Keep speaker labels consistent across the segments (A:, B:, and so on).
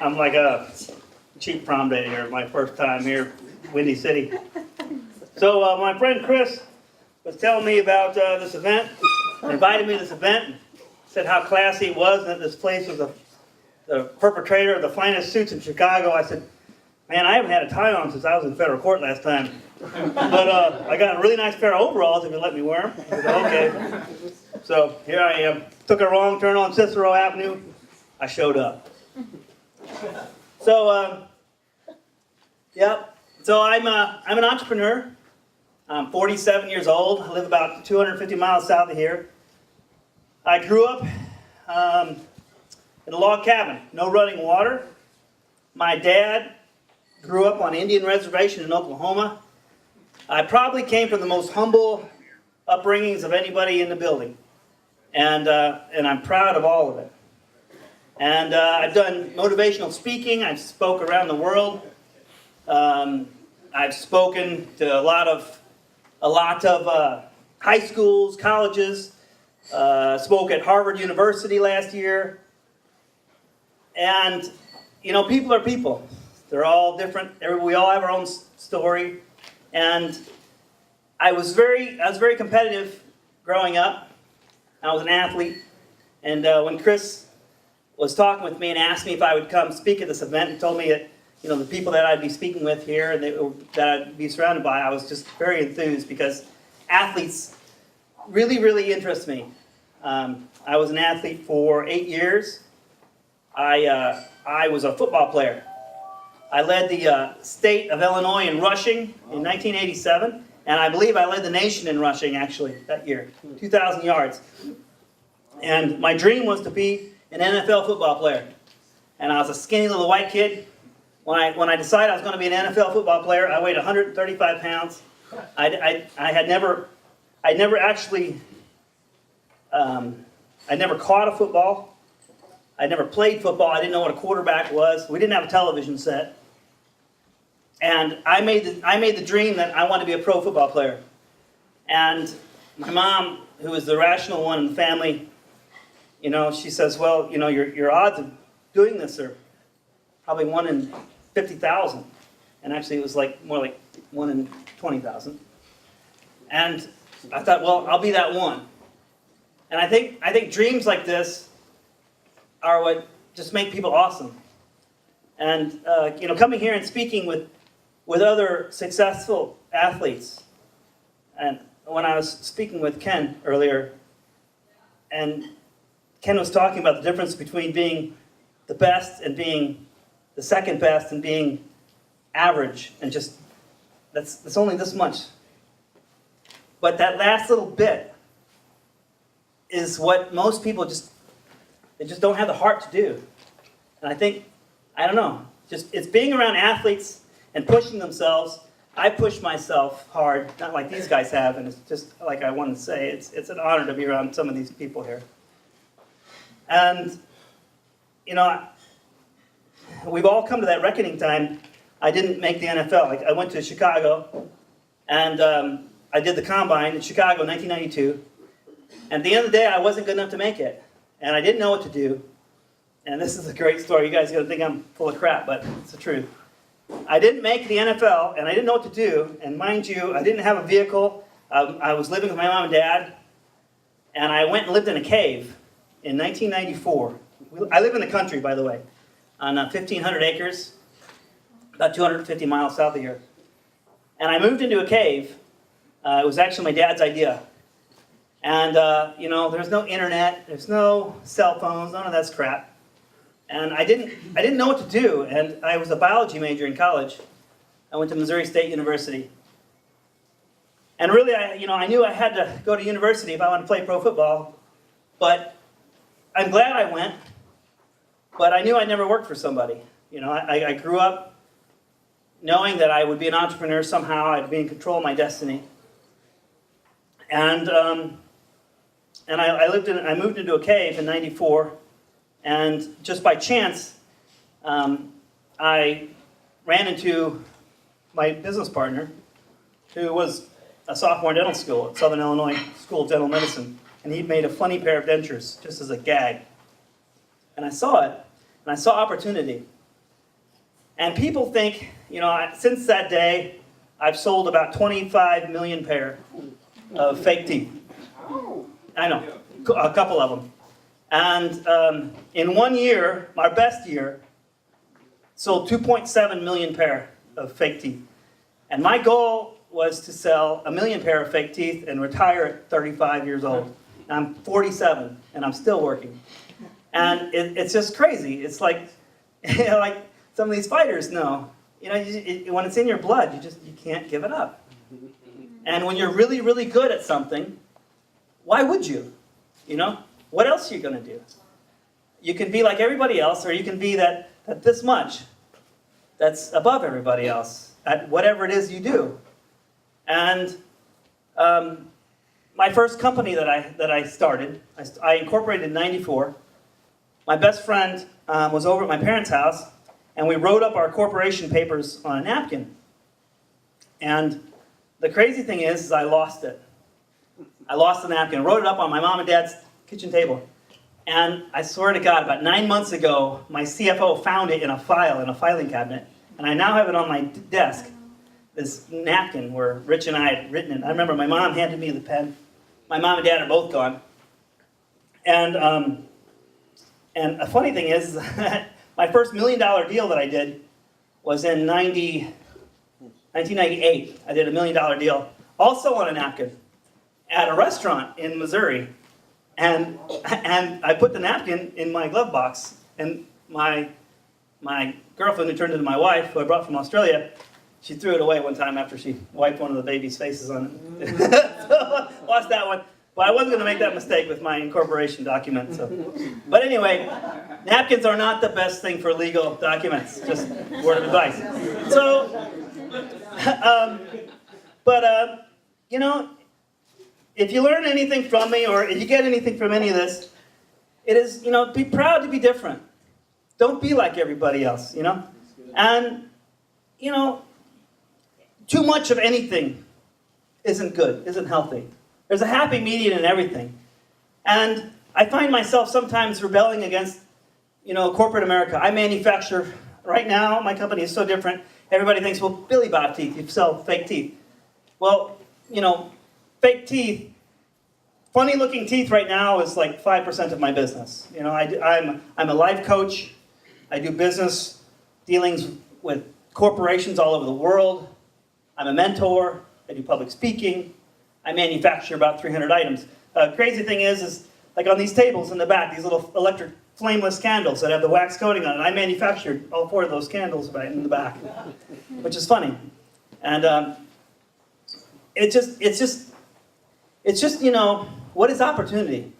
A: I'm like a cheap prom day here, my first time here, Windy City. So my friend Chris was telling me about this event, invited me to this event, said how classy it was, and that this place was the perpetrator of the finest suits in Chicago. I said, man, I haven't had a tie on since I was in federal court last time. But I got a really nice pair of overalls if you let me wear them. I said, okay. So here I am. Took a wrong turn on Cicero Avenue. I showed up. So, yep. So I'm an entrepreneur. I'm 47 years old. I live about 250 miles south of here. I grew up in a log cabin, no running water. My dad grew up on Indian reservation in Oklahoma. I probably came from the most humble upbringings of anybody in the building, and I'm proud of all of it. And I've done motivational speaking. I've spoke around the world. I've spoken to a lot of high schools, colleges. Spoke at Harvard University last year. And you know, people are people. They're all different. We all have our own story. And I was very competitive growing up. I was an athlete. And when Chris was talking with me and asked me if I would come speak at this event, and told me that, you know, the people that I'd be speaking with here and that I'd be surrounded by, I was just very enthused because athletes really interest me. I was an athlete for 8 years. I was a football player. I led the state of Illinois in rushing in 1987, and I believe I led the nation in rushing actually that year, 2,000 yards. And my dream was to be an NFL football player. And I was a skinny little white kid. When I decided I was going to be an NFL football player, I weighed 135 pounds. I never caught a football. I never played football. I didn't know what a quarterback was. We didn't have a television set. And I made the dream that I wanted to be a pro football player. And my mom, who was the rational one in the family, you know, she says, well, you know, your odds of doing this are probably 1 in 50,000. And actually it was more like 1 in 20,000. And I thought, well, I'll be that one. And I think dreams like this are what just make people awesome. And you know, coming here and speaking with other successful athletes, and when I was speaking with Ken earlier, and Ken was talking about the difference between being the best and being the second best and being average, and just that's only this much. But that last little bit is what most people just don't have the heart to do. And I think, I don't know, it's being around athletes and pushing themselves. I push myself hard, not like these guys have, and it's just like I want to say, it's an honor to be around some of these people here. And, you know, we've all come to that reckoning time. I didn't make the NFL. I went to Chicago, and I did the combine in Chicago in 1992. And at the end of the day, I wasn't good enough to make it. And I didn't know what to do. And this is a great story. You guys are going to think I'm full of crap, but it's the truth. I didn't make the NFL, and I didn't know what to do. And mind you, I didn't have a vehicle. I was living with my mom and dad. And I went and lived in a cave in 1994. I live in the country, by the way, on 1,500 acres, about 250 miles south of here. And I moved into a cave. It was actually my dad's idea. And, you know, there's no internet, there's no cell phones, none of that's crap. And I didn't know what to do, and I was a biology major in college. I went to Missouri State University. And really, I knew I had to go to university if I wanted to play pro football, but I'm glad I went, but I knew I'd never work for somebody. You know, I grew up knowing that I would be an entrepreneur somehow, I'd be in control of my destiny. And I moved into a cave in '94, and just by chance, I ran into my business partner, who was a sophomore in dental school at Southern Illinois School of Dental Medicine, and he'd made a funny pair of dentures just as a gag. And I saw it, and I saw opportunity. And people think, since that day, I've sold about 25 million pair of fake teeth. I know, a couple of them. And in 1 year, my best year, sold 2.7 million pair of fake teeth. And my goal was to sell 1 million pair of fake teeth and retire at 35 years old. I'm 47, and I'm still working. And it's just crazy. It's like, like some of these fighters know. When it's in your blood, you can't give it up. And when you're really, really good at something, why would you? What else are you going to do? You can be like everybody else, or you can be that this much that's above everybody else at whatever it is you do. And my first company that I started, I incorporated in '94. My best friend was over at my parents' house, and we wrote up our corporation papers on a napkin. And the crazy thing is I lost it. I lost the napkin. I wrote it up on my mom and dad's kitchen table. And I swear to God, about 9 months ago, my CFO found it in a file, in a filing cabinet. And I now have it on my desk, this napkin where Rich and I had written it. I remember my mom handed me the pen. My mom and dad are both gone. And a funny thing is, my first $1 million deal that I did was in 1998. I did a $1 million deal, also on a napkin, at a restaurant in Missouri. And I put the napkin in my glove box, and my girlfriend, who turned into my wife, who I brought from Australia, she threw it away one time after she wiped one of the baby's faces on it. So, lost that one. But I wasn't going to make that mistake with my incorporation document. So. But anyway, napkins are not the best thing for legal documents. Just word of advice. So, if you learn anything from me, or if you get anything from any of this, it is, be proud to be different. Don't be like everybody else, And, too much of anything isn't good, isn't healthy. There's a happy median in everything. And I find myself sometimes rebelling against, corporate America. I manufacture, right now, my company is so different. Everybody thinks, well, Billy bought teeth, you sell fake teeth. Well, fake teeth, funny looking teeth right now is like 5% of my business. I'm a life coach. I do business dealings with corporations all over the world. I'm a mentor. I do public speaking. I manufacture about 300 items. Crazy thing is like on these tables in the back, these little electric flameless candles that have the wax coating on it. I manufactured all 4 of those candles right in the back, which is funny. And it's just, what is opportunity?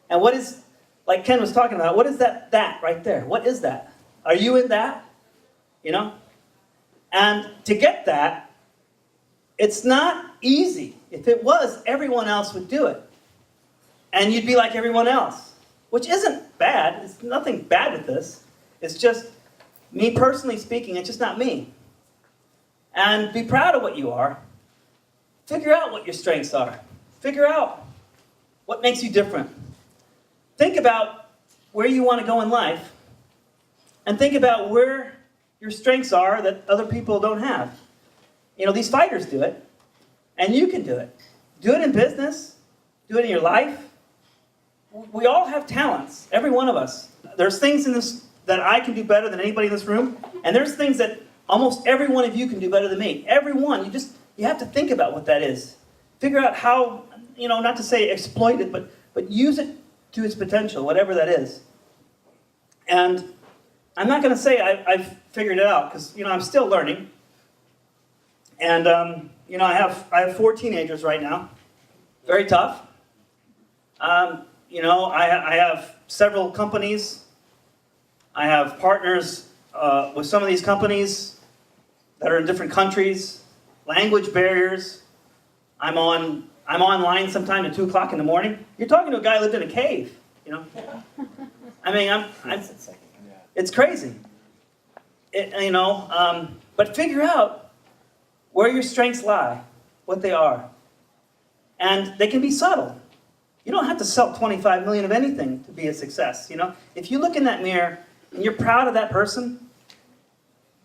A: And what is, like Ken was talking about, what is that right there? What is that? Are you in that? And to get that, it's not easy. If it was, everyone else would do it. And you'd be like everyone else, which isn't bad. There's nothing bad with this. It's just, me personally speaking, it's just not me. And be proud of what you are. Figure out what your strengths are. Figure out what makes you different. Think about where you want to go in life, and think about where your strengths are that other people don't have. These fighters do it, and you can do it. Do it in business. Do it in your life. We all have talents, every one of us. There's things in this that I can do better than anybody in this room, and there's things that almost every one of you can do better than me. Every one. You have to think about what that is. Figure out how, not to say exploit it, but use it to its potential, whatever that is. And I'm not going to say I've figured it out, because, I'm still learning. And, I have 4 teenagers right now. Very tough. I have several companies. I have partners with some of these companies that are in different countries. Language barriers. I'm online sometime at 2 o'clock in the morning. You're talking to a guy who lived in a cave, I mean, it's crazy. But figure out where your strengths lie, what they are. And they can be subtle. You don't have to sell 25 million of anything to be a success, If you look in that mirror and you're proud of that person,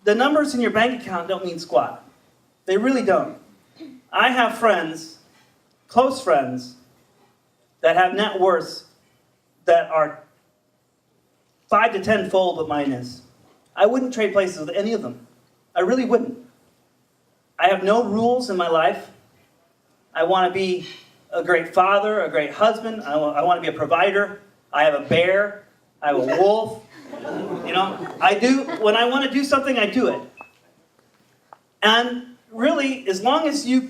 A: the numbers in your bank account don't mean squat. They really don't. I have friends, close friends, that have net worths that are 5 to 10-fold what mine is. I wouldn't trade places with any of them. I really wouldn't. I have no rules in my life. I want to be a great father, a great husband. I want to be a provider. I have a bear. I have a wolf. You know, when I want to do something, I do it. And really, as long as you're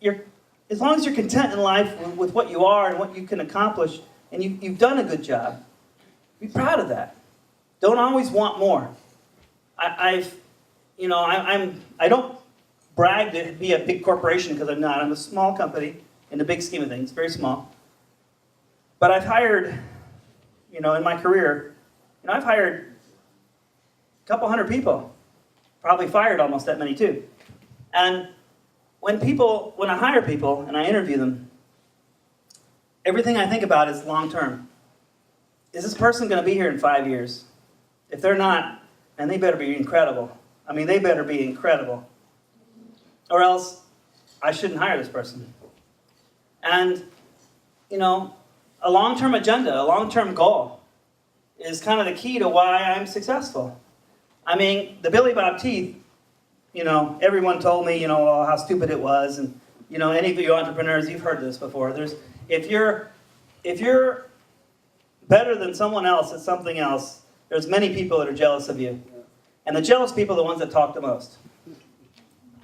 A: content in life with what you are and what you can accomplish, and you've done a good job, be proud of that. Don't always want more. I don't brag to be a big corporation, because I'm not. I'm a small company in the big scheme of things, very small. But I've hired, in my career, I've hired a couple hundred people. Probably fired almost that many too. And when I hire people and I interview them, everything I think about is long term. Is this person going to be here in 5 years? If they're not, then they better be incredible. I mean, they better be incredible. Or else I shouldn't hire this person. And, a long-term agenda, a long-term goal is kind of the key to why I'm successful. I mean, the Billy Bob teeth, everyone told me, how stupid it was. And, any of you entrepreneurs, you've heard this before. If you're better than someone else at something else, there's many people that are jealous of you. And the jealous people are the ones that talk the most.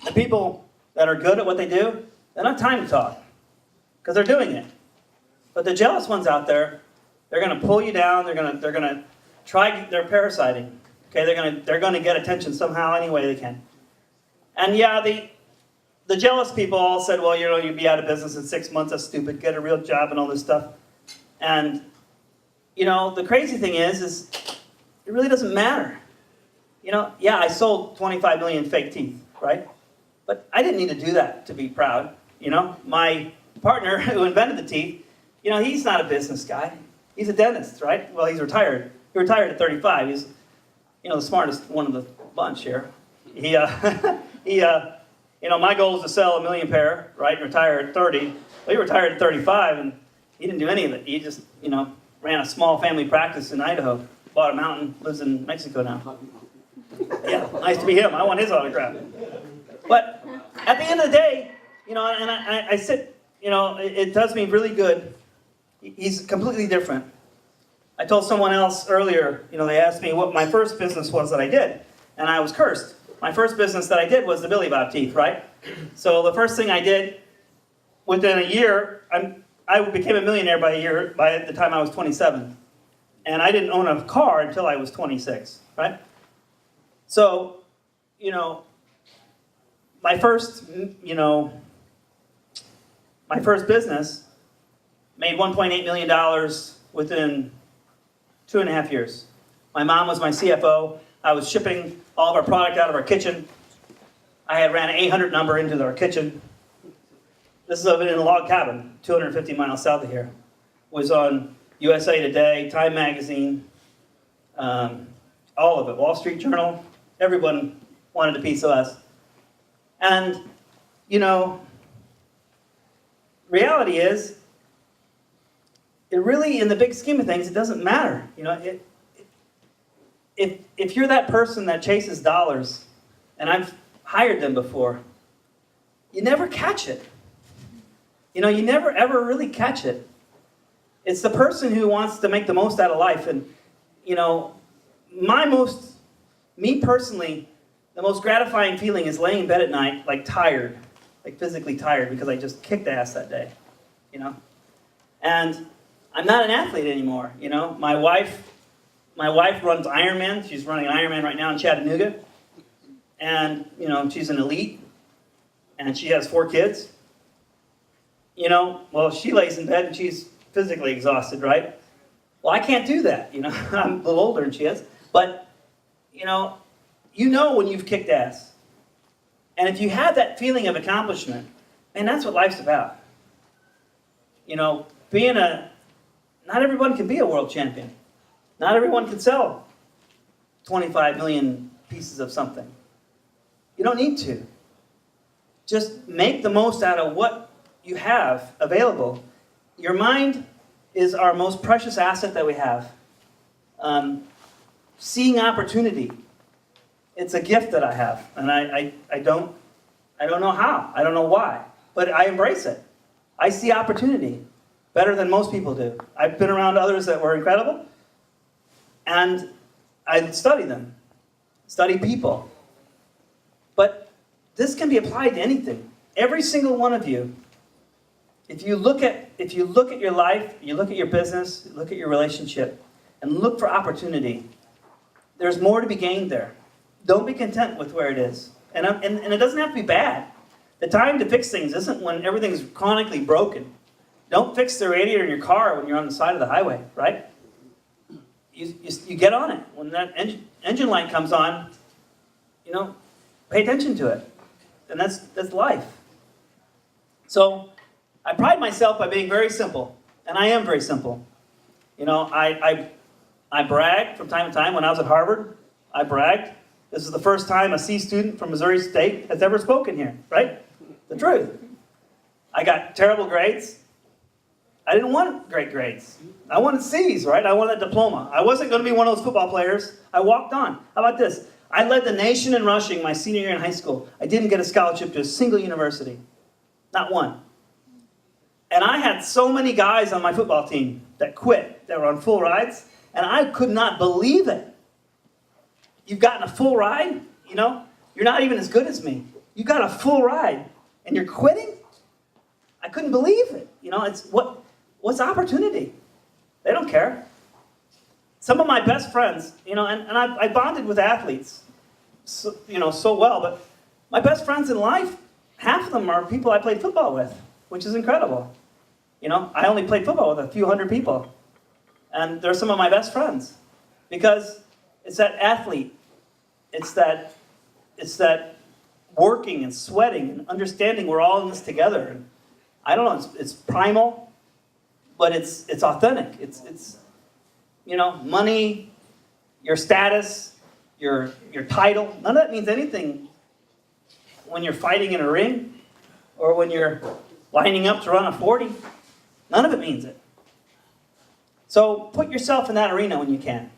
A: The people that are good at what they do, they don't have time to talk, because they're doing it. But the jealous ones out there, they're going to pull you down. They're going to try. They're parasiting. Okay, they're going to get attention somehow, any way they can. And yeah, the jealous people all said, well, you'd be out of business in 6 months. That's stupid. Get a real job and all this stuff. And the crazy thing is it really doesn't matter. Yeah, I sold 25 million fake teeth, right? But I didn't need to do that to be proud. My partner who invented the teeth, he's not a business guy. He's a dentist, right? Well, he's retired. He retired at 35. He's, the smartest one of the bunch here. My goal is to sell 1 million pair, right? And retire at 30. Well, he retired at 35, and he didn't do any of it. He just, ran a small family practice in Idaho. Bought a mountain, lives in Mexico now. Yeah, nice to be him. I want his autograph. But at the end of the day, and I sit, it does me really good. He's completely different. I told someone else earlier, they asked me what my first business was that I did, and I was cursed. My first business that I did was the Billy Bob teeth, right? So the first thing I did, within a year, I became a millionaire by the time I was 27. And I didn't own a car until I was 26, right? So, my first business made $1.8 million within 2.5 years. My mom was my CFO. I was shipping all of our product out of our kitchen. I had ran an 800 number into our kitchen. This is in a log cabin, 250 miles south of here. Was on USA Today, Time Magazine, all of it, Wall Street Journal. Everyone wanted a piece of us. And, reality is, it really, in the big scheme of things, it doesn't matter. If you're that person that chases dollars, and I've hired them before, you never catch it. You never ever really catch it. It's the person who wants to make the most out of life. And, me personally, the most gratifying feeling is laying in bed at night, like tired, like physically tired, because I just kicked ass that day, And I'm not an athlete anymore, My wife runs Ironman. She's running an Ironman right now in Chattanooga. And, she's an elite. And she has 4 kids. Well, she lays in bed and she's physically exhausted, right? Well, I can't do that, I'm a little older than she is. But, when you've kicked ass. And if you have that feeling of accomplishment, man, that's what life's about. Not everyone can be a world champion. Not everyone can sell 25 million pieces of something. You don't need to. Just make the most out of what you have available. Your mind is our most precious asset that we have. Seeing opportunity. It's a gift that I have, and I don't know how. I don't know why, but I embrace it. I see opportunity better than most people do. I've been around others that were incredible, and I study them, study people. But this can be applied to anything. Every single one of you. If you look at your life, you look at your business, look at your relationship, and look for opportunity, there's more to be gained there. Don't be content with where it is. And it doesn't have to be bad. The time to fix things isn't when everything's chronically broken. Don't fix the radiator in your car when you're on the side of the highway, right? You get on it. When that engine light comes on, pay attention to it. And that's life. So I pride myself by being very simple. And I am very simple. I brag from time to time. When I was at Harvard, I bragged. This is the first time a C student from Missouri State has ever spoken here, right? The truth. I got terrible grades. I didn't want great grades. I wanted C's, right? I wanted a diploma. I wasn't going to be one of those football players. I walked on. How about this? I led the nation in rushing my senior year in high school. I didn't get a scholarship to a single university. Not one. And I had so many guys on my football team that quit, that were on full rides, and I could not believe it. You've gotten a full ride? You're not even as good as me. You got a full ride, and you're quitting? I couldn't believe it. It's what's opportunity? They don't care. Some of my best friends, and I bonded with athletes, so well, but my best friends in life, half of them are people I played football with, which is incredible. I only played football with a few hundred people, and they're some of my best friends, because it's that athlete, it's that working and sweating and understanding we're all in this together. And I don't know, it's primal, but it's authentic. It's money, your status, your title, none of that means anything when you're fighting in a ring or when you're lining up to run a 40. None of it means it. So put yourself in that arena when you can.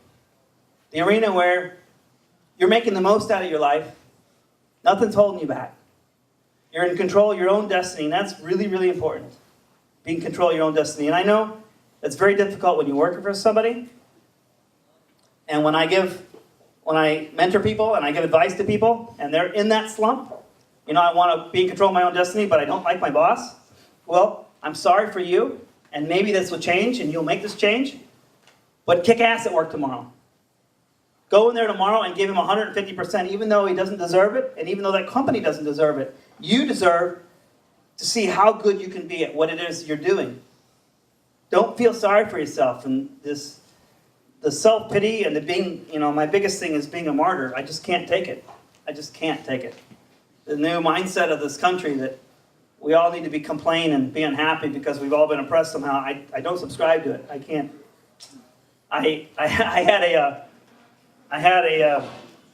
A: The arena where you're making the most out of your life. Nothing's holding you back. You're in control of your own destiny, and that's really, really important. Be in control of your own destiny. And I know it's very difficult when you're working for somebody. And when I mentor people and I give advice to people, and they're in that slump, I want to be in control of my own destiny, but I don't like my boss. Well, I'm sorry for you, and maybe this will change, and you'll make this change. But kick ass at work tomorrow. Go in there tomorrow and give him 150%, even though he doesn't deserve it, and even though that company doesn't deserve it. You deserve to see how good you can be at what it is you're doing. Don't feel sorry for yourself. And the self-pity and the being, my biggest thing is being a martyr. I just can't take it. I just can't take it. The new mindset of this country that we all need to be complaining and be unhappy because we've all been oppressed somehow. I don't subscribe to it. I can't. I had a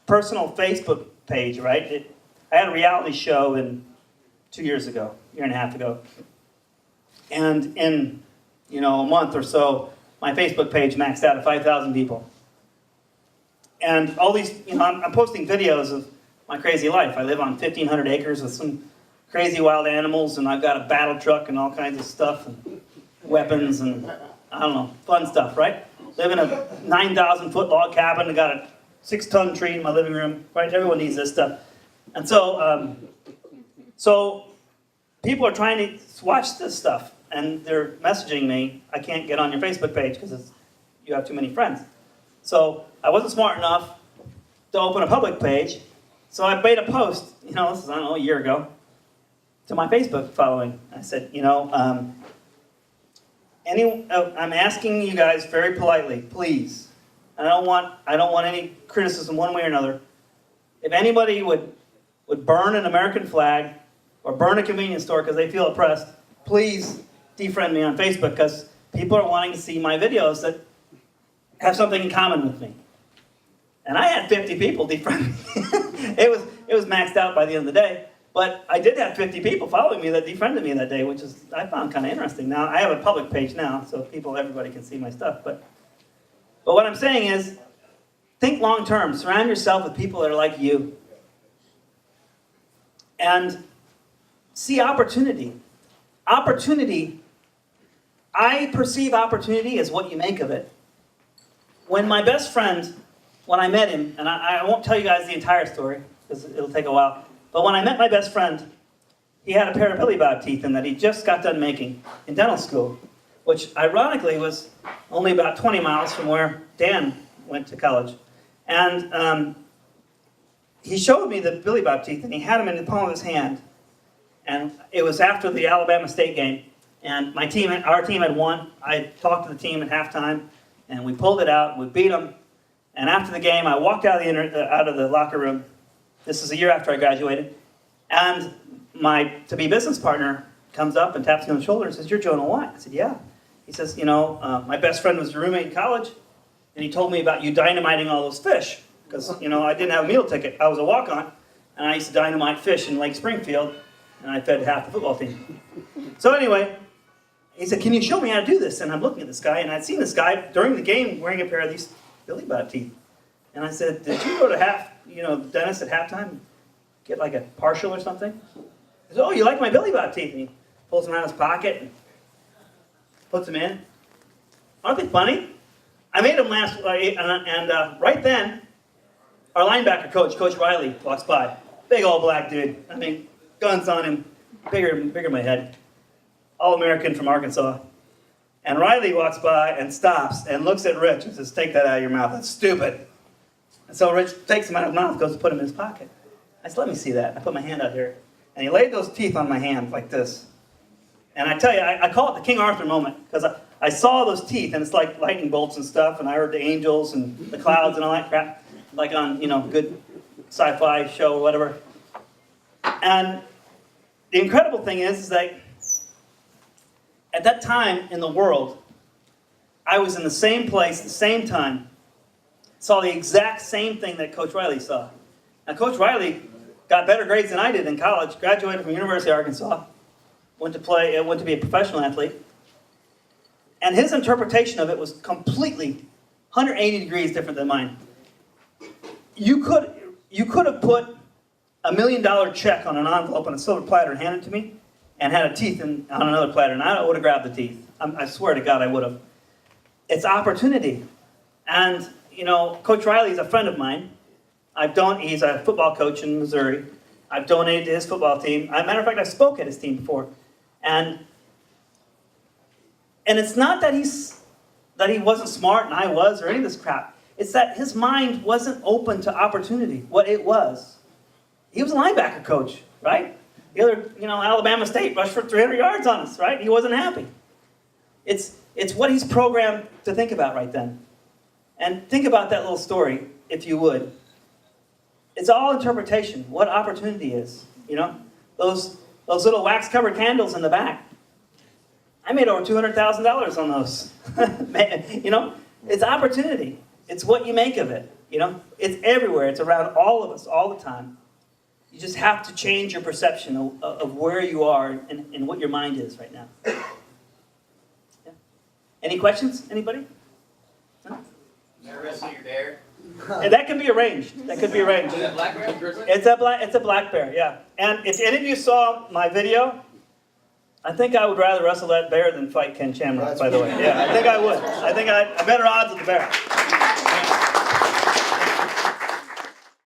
A: personal Facebook page, right? I had a reality show 2 years ago, year and a half ago. And in, a month or so, my Facebook page maxed out at 5,000 people. And all these, I'm posting videos of my crazy life. I live on 1,500 acres with some crazy wild animals, and I've got a battle truck and all kinds of stuff, and weapons, and I don't know, fun stuff, right? Live in a 9,000-foot log cabin. I got a 6-ton tree in my living room, right? Everyone needs this stuff. And so, so people are trying to watch this stuff, and they're messaging me, I can't get on your Facebook page because you have too many friends. So I wasn't smart enough to open a public page, so I made a post, this is, a year ago, to my Facebook following. I said, I'm asking you guys very politely, please. I don't want any criticism one way or another. If anybody would burn an American flag or burn a convenience store because they feel oppressed, please defriend me on Facebook, because people are wanting to see my videos that have something in common with me. And I had 50 people defriend me. It was maxed out by the end of the day. But I did have 50 people following me that defriended me that day, which is I found kind of interesting. Now, I have a public page now, so everybody can see my stuff. But what I'm saying is, think long term. Surround yourself with people that are like you. And see opportunity. Opportunity, I perceive opportunity as what you make of it. When my best friend, when I met him, and I won't tell you guys the entire story, because it'll take a while, but when I met my best friend, he had a pair of Billy Bob teeth in that he just got done making in dental school, which ironically was only about 20 miles from where Dan went to college. And he showed me the Billy Bob teeth, and he had them in the palm of his hand. And it was after the Alabama State game, and our team had won. I talked to the team at halftime, and we pulled it out, and we beat them. And after the game, I walked out of the locker room. This is a year after I graduated, and my to-be business partner comes up and taps me on the shoulder and says, "You're Jonah White." I said, "Yeah." He says, my best friend was your roommate in college, and he told me about you dynamiting all those fish, because, I didn't have a meal ticket. I was a walk-on, and I used to dynamite fish in Lake Springfield, and I fed half the football team. So anyway, he said, "Can you show me how to do this?" And I'm looking at this guy, and I'd seen this guy during the game wearing a pair of these Billy Bob teeth. And I said, "Did you go to the dentist at halftime, get like a partial or something?" He said, "Oh, you like my Billy Bob teeth?" And he pulls them out of his pocket and puts them in. Aren't they funny? I made them last, and right then, our linebacker coach, Coach Riley, walks by. Big old black dude. I mean, guns on him, bigger than my head. All-American from Arkansas. And Riley walks by and stops and looks at Rich and says, "Take that out of your mouth. That's stupid." And so Rich takes him out of his mouth, goes to put him in his pocket. I said, "Let me see that." I put my hand out here. And he laid those teeth on my hand like this. And I tell you, I call it the King Arthur moment, because I saw those teeth, and it's like lightning bolts and stuff, and I heard the angels and the clouds and all that crap, like on, good sci-fi show or whatever. And the incredible thing is that at that time in the world, I was in the same place, the same time, saw the exact same thing that Coach Riley saw. Now, Coach Riley got better grades than I did in college, graduated from University of Arkansas, went to be a professional athlete, and his interpretation of it was completely 180 degrees different than mine. You could have put $1 million check on an envelope on a silver platter and handed it to me, and had a teeth on another platter, and I would have grabbed the teeth. I swear to God, I would have. It's opportunity. And, Coach Riley is a friend of mine. He's a football coach in Missouri. I've donated to his football team. As a matter of fact, I spoke at his team before. And it's not that he wasn't smart and I was, or any of this crap. It's that his mind wasn't open to opportunity, what it was. He was a linebacker coach, right? The other, Alabama State rushed for 300 yards on us, right? He wasn't happy. It's what he's programmed to think about right then. And think about that little story, if you would. It's all interpretation, what opportunity is, Those little wax-covered candles in the back. I made over $200,000 on those. It's opportunity. It's what you make of it, It's everywhere. It's around all of us, all the time. You just have to change your perception of where you are and what your mind is right now. Yeah. Any questions? Anybody? No?
B: Wrestle your bear?
A: Yeah, that can be arranged. That could be arranged.
B: Is that black bear?
A: It's a black bear, yeah. And if any of you saw my video, I think I would rather wrestle that bear than fight Ken Shamrock, by the way. Yeah, I think I would. I think I better odds with the bear.